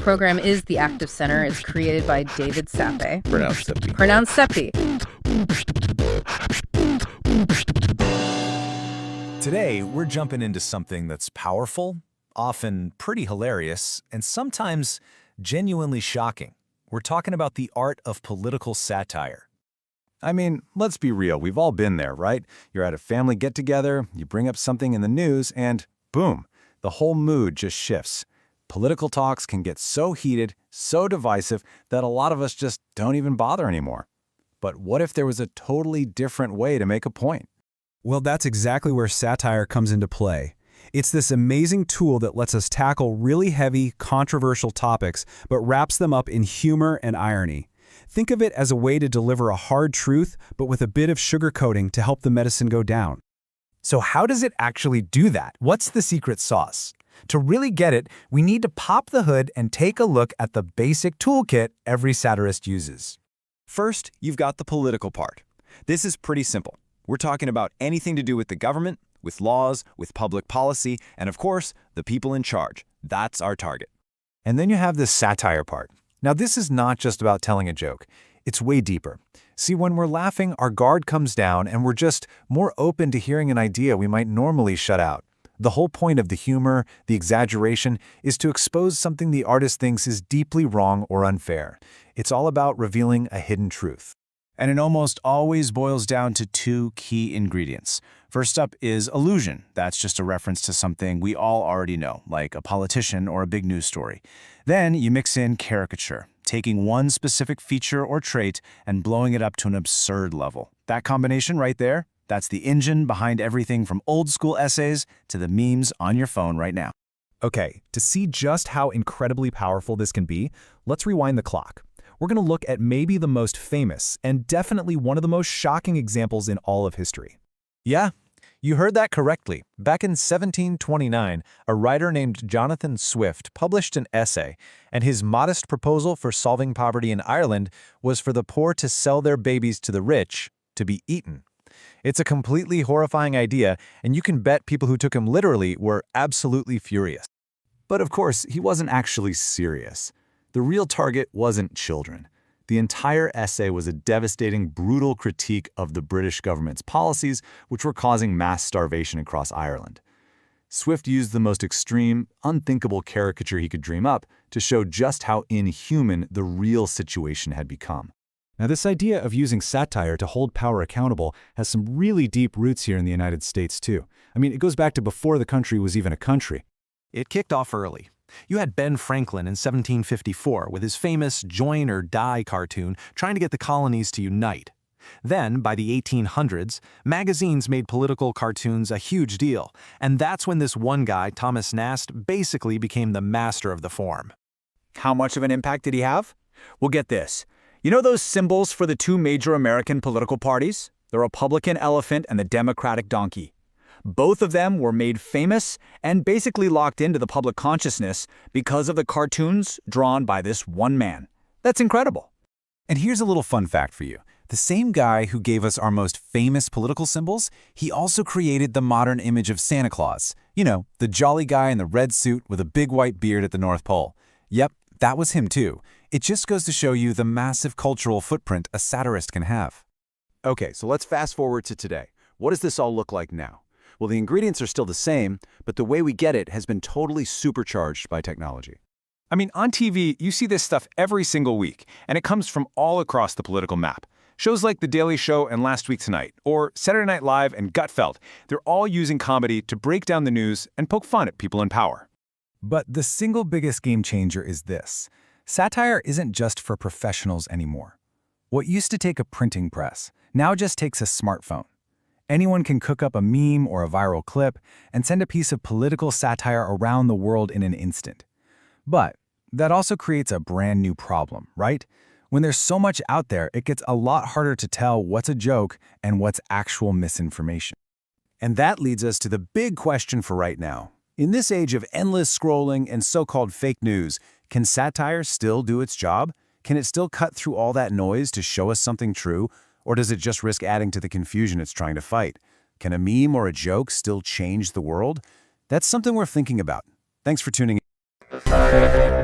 program is The Active Center. It's created by David Sappe. Pronounced Seppi. Pronounced Seppi. Today, we're jumping into something that's powerful, often pretty hilarious, and sometimes genuinely shocking. We're talking about the art of political satire. I mean, let's be real, we've all been there, right? You're at a family get-together, you bring up something in the news, and boom, the whole mood just shifts. Political talks can get so heated, so divisive, that a lot of us just don't even bother anymore. But what if there was a totally different way to make a point? Well, that's exactly where satire comes into play. It's this amazing tool that lets us tackle really heavy, controversial topics, but wraps them up in humor and irony. Think of it as a way to deliver a hard truth, but with a bit of sugarcoating to help the medicine go down. So how does it actually do that? What's the secret sauce? To really get it, we need to pop the hood and take a look at the basic toolkit every satirist uses. First, you've got the political part. This is pretty simple. We're talking about anything to do with the government, with laws, with public policy, and of course, the people in charge. That's our target. And then you have the satire part. Now, this is not just about telling a joke. It's way deeper. See, when we're laughing, our guard comes down and we're just more open to hearing an idea we might normally shut out. The whole point of the humor, the exaggeration, is to expose something the artist thinks is deeply wrong or unfair. It's all about revealing a hidden truth. And it almost always boils down to two key ingredients. First up is allusion. That's just a reference to something we all already know, like a politician or a big news story. Then you mix in caricature, taking one specific feature or trait and blowing it up to an absurd level. That combination right there, that's the engine behind everything from old school essays to the memes on your phone right now. Okay, to see just how incredibly powerful this can be, let's rewind the clock. We're going to look at maybe the most famous and definitely one of the most shocking examples in all of history. Yeah, you heard that correctly. Back in 1729, a writer named Jonathan Swift published an essay, and his modest proposal for solving poverty in Ireland was for the poor to sell their babies to the rich to be eaten. It's a completely horrifying idea, and you can bet people who took him literally were absolutely furious. But of course, he wasn't actually serious. The real target wasn't children. The entire essay was a devastating, brutal critique of the British government's policies, which were causing mass starvation across Ireland. Swift used the most extreme, unthinkable caricature he could dream up to show just how inhuman the real situation had become. Now, this idea of using satire to hold power accountable has some really deep roots here in the United States, too. I mean, it goes back to before the country was even a country. It kicked off early. You had Ben Franklin in 1754 with his famous Join or Die cartoon trying to get the colonies to unite. Then, by the 1800s, magazines made political cartoons a huge deal, and that's when this one guy, Thomas Nast, basically became the master of the form. How much of an impact did he have? Well, get this. You know those symbols for the two major American political parties? The Republican elephant and the Democratic donkey. Both of them were made famous and basically locked into the public consciousness because of the cartoons drawn by this one man. That's incredible. And here's a little fun fact for you. The same guy who gave us our most famous political symbols, he also created the modern image of Santa Claus. You know, the jolly guy in the red suit with a big white beard at the North Pole. Yep, that was him too. It just goes to show you the massive cultural footprint a satirist can have. Okay, so let's fast forward to today. What does this all look like now? Well, the ingredients are still the same, but the way we get it has been totally supercharged by technology. I mean, on TV, you see this stuff every single week, and it comes from all across the political map. Shows like The Daily Show and Last Week Tonight, or Saturday Night Live and Gutfeld, they're all using comedy to break down the news and poke fun at people in power. But the single biggest game changer is this. Satire isn't just for professionals anymore. What used to take a printing press now just takes a smartphone. Anyone can cook up a meme or a viral clip and send a piece of political satire around the world in an instant. But that also creates a brand new problem, right? When there's so much out there, it gets a lot harder to tell what's a joke and what's actual misinformation. And that leads us to the big question for right now. In this age of endless scrolling and so-called fake news, can satire still do its job? Can it still cut through all that noise to show us something true? Or does it just risk adding to the confusion it's trying to fight? Can a meme or a joke still change the world? That's something we're thinking about. Thanks for tuning in.